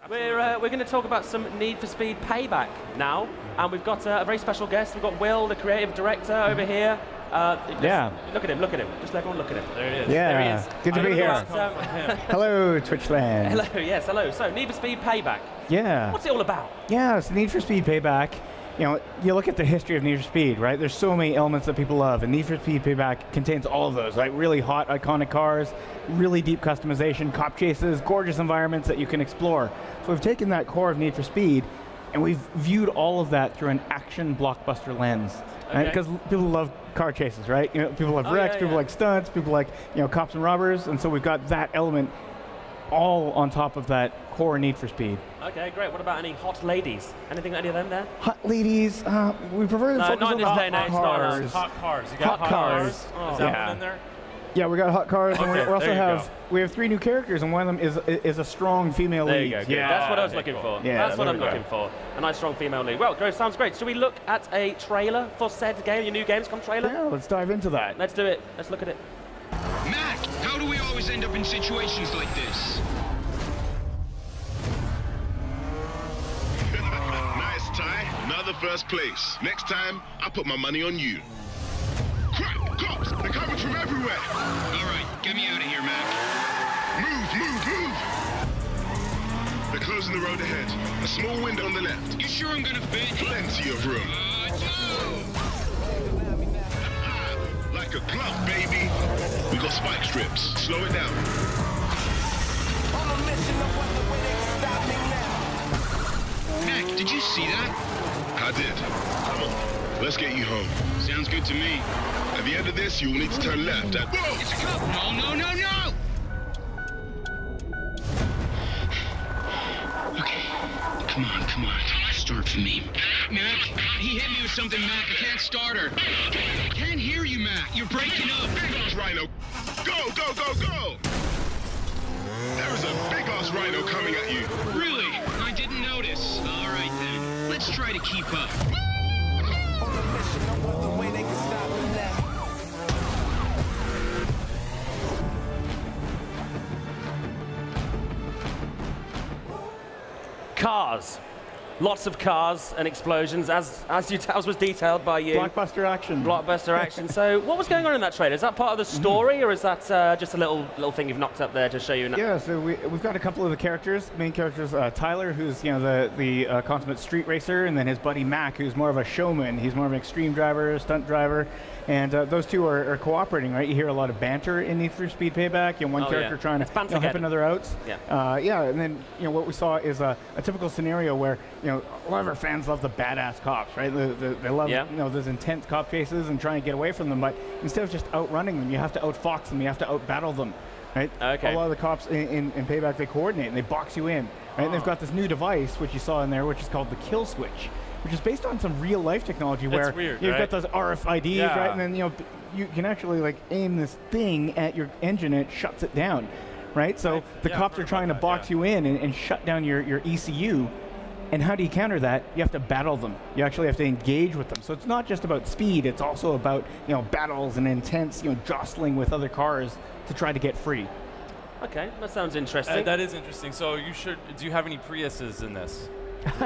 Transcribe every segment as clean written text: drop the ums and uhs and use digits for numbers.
We're going to talk about some Need for Speed Payback now, and we've got a very special guest. We've got Will, the creative director, over here. Yeah. Look at him, look at him. Just everyone look at him. There he is. Yeah. There he is. Good to be here. Hello, Twitchland. Hello, yes, hello. So, Need for Speed Payback. Yeah. What's it all about? Yeah, it's Need for Speed Payback. You know, you look at the history of Need for Speed, right? There's so many elements that people love, and Need for Speed Payback contains all of those, right? Really hot, iconic cars, really deep customization, cop chases, gorgeous environments that you can explore. So we've taken that core of Need for Speed, and we've viewed all of that through an action blockbuster lens. Okay. Because people love car chases, right? You know, people love wrecks, people like stunts, people like, you know, cops and robbers, and so we've got that element all on top of that core Need for Speed. Okay, great. What about any hot ladies? Anything, any of them there? Hot ladies, we prefer to focus on the hot cars. Hot cars. You got hot cars. Oh. Is that one in there? Yeah, we got hot cars, and we Okay, also there you have we have 3 new characters, and one of them is a strong female There lead. you go. Good. Yeah, That's what I was looking for. Yeah, that's what there I'm we go. looking for. A nice, strong female lead. Well, great. Sounds great. Should we look at a trailer for said game, your new Gamescom trailer? Yeah, let's dive into that. Let's do it. Let's look at it. Mac, how do we always end up in situations like this? Nice, Ty. Another first place. Next time, I'll put my money on you. Crap! Cops! They're coming from everywhere! All right, get me out of here, Mac. Move! They're closing the road ahead. A small window on the left. You sure I'm gonna fit? Plenty of room. Like a glove, baby. We got spike strips. Slow it down. Mac, did you see that? I did. Come on. Let's get you home. Sounds good to me. At the end of this, you will need to turn left at... Whoa! It's a cop! No! Okay, come on. Start for me. Mac, he hit me with something, Mac. I can't start her. I can't hear you, Mac. You're breaking up. Big-ass rhino! Go! There is a big-ass rhino coming at you. Really? I didn't notice. All right, then. Let's try to keep up. Cars. Lots of cars and explosions, as was detailed by you. Blockbuster action. Blockbuster action. So, what was going on in that trailer? Is that part of the story, or is that just a little thing you've knocked up there to show you? Yeah, so we've got a couple of the characters. Main characters, Tyler, who's the consummate street racer, and then his buddy Mac, who's more of a showman. He's more of an extreme driver, stunt driver, and those two are cooperating, right? You hear a lot of banter in Need for Speed Payback. You know, one character trying to help another out. Yeah. And then what we saw is a typical scenario where a lot of our fans love the badass cops, right? They love those intense cop chases and try and get away from them. But instead of just outrunning them, you have to outfox them. You have to outbattle them, right? Okay. A lot of the cops in Payback, they coordinate and they box you in, right? And they've got this new device, which you saw in there, which is called the kill switch, which is based on some real life technology where you've got those RFIDs, right? And then you can actually aim this thing at your engine and it shuts it down, right? So the cops are trying to box you in and shut down your ECU. And how do you counter that? You have to battle them. You actually have to engage with them. So it's not just about speed. It's also about battles and intense jostling with other cars to try to get free. Okay, that sounds interesting. That is interesting. So do you have any Priuses in this?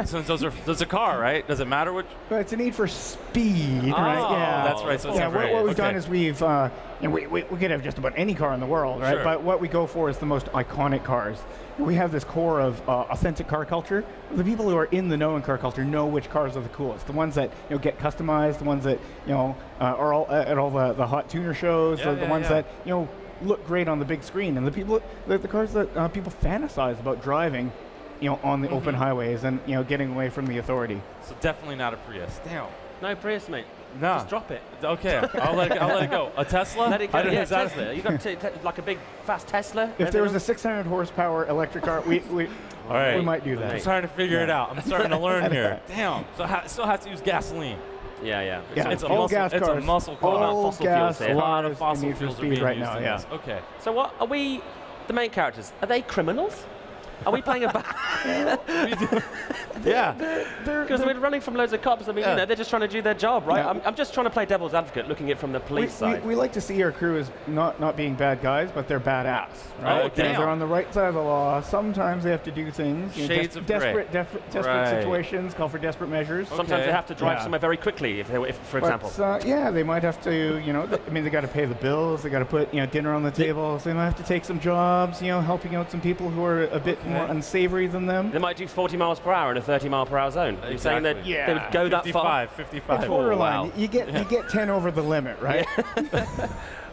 Since those are car, right? Does it matter which? Well, it's a Need for Speed, right? Yeah, that's right. So it's what we've done is we could have just about any car in the world, right? Sure. But what we go for is the most iconic cars. We have this core of authentic car culture. The people who are in the know in car culture know which cars are the coolest. The ones that get customized, the ones that are all at all the hot tuner shows, the ones that look great on the big screen, and the cars that people fantasize about driving. On the open highways and getting away from the authority. So definitely not a Prius. Damn. No Prius, mate. No. Just drop it. Okay, I'll let it go. A Tesla? Let it go. Yeah, Tesla. You got like a big fast Tesla. If there was a 600 horsepower electric car, we might do that. I'm starting to figure it out. I'm starting to learn here. Damn. So still have to use gasoline. Yeah. It's a muscle car. All fossil gas fuels here. A lot of fossil fuels are being right used now. in Yeah. this. Okay. So what are we? The main characters, are they criminals? Are we playing a... Yeah. Because we're running from loads of cops. I mean, you know, they're just trying to do their job, right? Yeah. I'm just trying to play devil's advocate, looking at it from the police side. We like to see our crew as not being bad guys, but they're badass. Right? Oh, damn. They're on the right side of the law. Sometimes they have to do things. Shades of desperate right. situations call for desperate measures. Sometimes they have to drive somewhere very quickly, if for example. Yeah, they might have to, you know, I mean, they got to pay the bills. They got to put, you know, dinner on the table. So they might have to take some jobs, you know, helping out some people who are a bit more unsavory than them. They might do 40 miles per hour in a 30 mile per hour zone. You're saying that Yeah. they would go that far? 55. It's borderline. wow. You get 10 over the limit, right?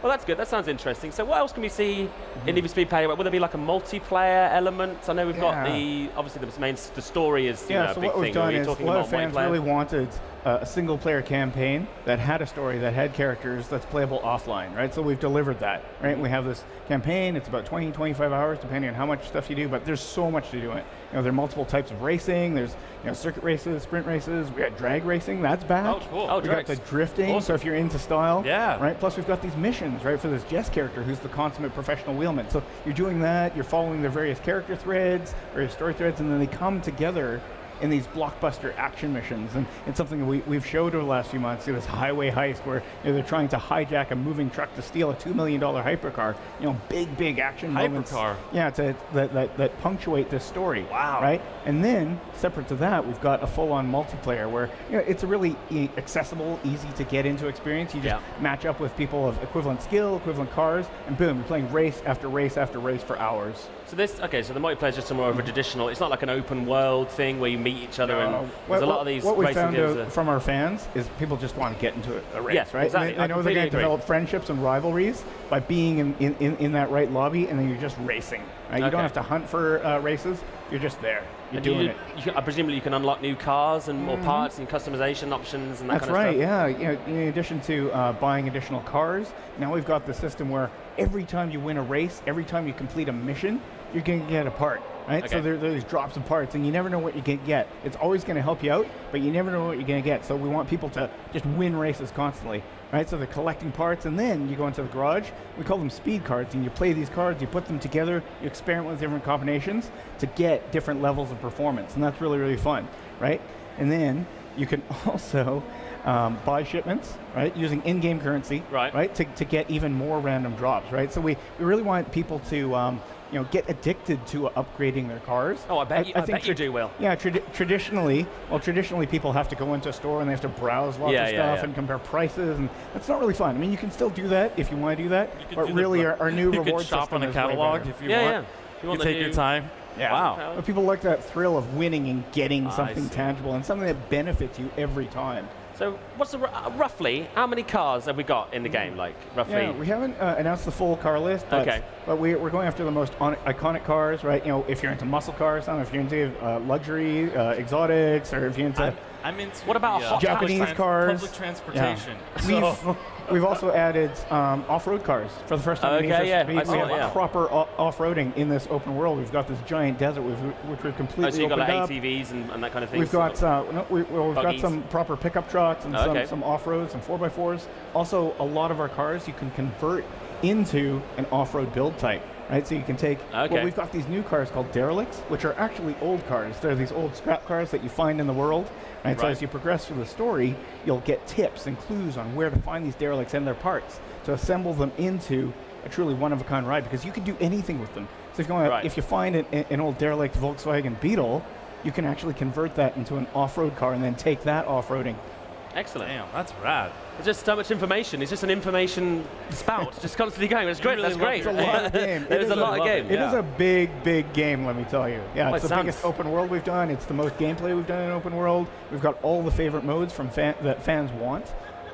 Well, that's good. That sounds interesting. So what else can we see in Need for Speed Payback? Will there be like a multiplayer element? I know we've got obviously the story is Yeah, a so big what we've thing. done We're is a talking lot about of fans multiplayer. really wanted a single-player campaign that had a story, that had characters, that's playable offline, right? So we've delivered that, right? We have this campaign. It's about 20, 25 hours, depending on how much stuff you do, but there's so much to do it. You know, there are multiple types of racing. There's, you know, circuit races, sprint races. We got drag racing. That's back. Oh, cool. Oh, We got the drifting, Awesome. so if you're into style, Yeah. right? Plus we've got these missions, right, for this Jess character who's the consummate professional wheelman. So you're doing that, you're following their various character threads, various story threads, and then they come together in these blockbuster action missions. And it's something that we've showed over the last few months, this highway heist where, you know, they're trying to hijack a moving truck to steal a $2 million hypercar. You know, big action moments. Hypercar. Yeah, that punctuate this story. Wow. Right? And then, separate to that, we've got a full-on multiplayer where, you know, it's a really accessible, easy to get into experience. You just match up with people of equivalent skill, equivalent cars, and boom, you're playing race after race after race for hours. So so the multiplayer is just more of a traditional, it's not like an open world thing where you meet each other and there's a lot of these what we racing found games. out from our fans is people just want to get into a race, Yeah, right? exactly. And they know they're going to develop friendships and rivalries by being in that right lobby, and then you're just racing. Right? You don't have to hunt for races. You're just there. You're doing it. Presumably you can unlock new cars and more parts and customization options and that That's kind of stuff. right, yeah. You know, in addition to buying additional cars, now we've got the system where every time you win a race, every time you complete a mission, you're going to get a part, right? Okay. So there are these drops of parts, and you never know what you're going to get. It's always going to help you out, but you never know what you're going to get. So we want people to just win races constantly, right? So they're collecting parts, and then you go into the garage. We call them speed cards, and you play these cards, you put them together, you experiment with different combinations to get different levels of performance, and that's really, really fun, right? And then you can also buy shipments, right, using in-game currency, right, to get even more random drops, right? So we really want people to you know, get addicted to upgrading their cars. Oh, I bet you do, Will. Yeah, traditionally people have to go into a store and they have to browse lots of stuff and compare prices, and that's not really fun. I mean, you can still do that if you want to do that, but really our new reward system is You can shop on a catalog if you want. Yeah. You want take your time. Yeah. Wow. But people like that thrill of winning and getting something tangible and something that benefits you every time. So what's the roughly how many cars have we got in the game? Like roughly? Yeah, we haven't announced the full car list, but we're going after the most iconic cars, right? You know, if you're into muscle cars, I don't know if you're into luxury, exotics, or if you're into I'm into what about Japanese cars, public transportation. Yeah. We've also added off-road cars for the first time. We have proper off-roading in this open world. We've got this giant desert which we've completely so you've got like up. ATVs and that kind of thing. We've got we've got some proper pickup trucks and some off-road, some 4x4s. Also, a lot of our cars you can convert into an off-road build type. Right, so you can take. Well, we've got these new cars called derelicts, which are actually old cars. They're these old scrap cars that you find in the world. Right, so as you progress through the story, you'll get tips and clues on where to find these derelicts and their parts to assemble them into a truly one-of-a-kind ride, because you can do anything with them. So if you find an old derelict Volkswagen Beetle, you can actually convert that into an off-road car and then take that off-roading. Excellent. Damn, that's rad. There's just so much information. It's just an information spout, just constantly going. It's great. That's great. It's a lot of game. It is a lot of game. It is a big game, let me tell you. Yeah, it's the sounds biggest open world we've done. It's the most gameplay we've done in open world. We've got all the favorite modes from that fans want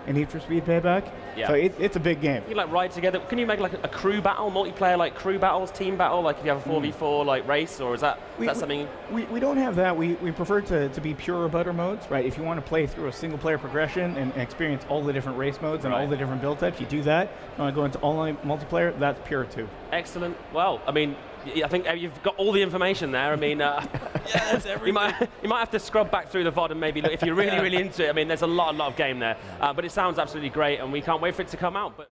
in Need for Speed Payback. Yeah. So it's a big game. You like ride together. Can you make like a crew battle, multiplayer, like crew battles, team battle, like if you have a 4v4 like race, or is that something? We don't have that. We prefer to be pure about our modes, right? If you want to play through a single player progression and experience all the different race modes and all the different build types, you do that. If you want to go into online multiplayer, that's pure too. Excellent. Well, I mean, I think you've got all the information there. I mean, that's everything. you might have to scrub back through the VOD and maybe look if you're really into it. I mean, there's a lot of game there, but it sounds absolutely great, and we can't wait for it to come out. But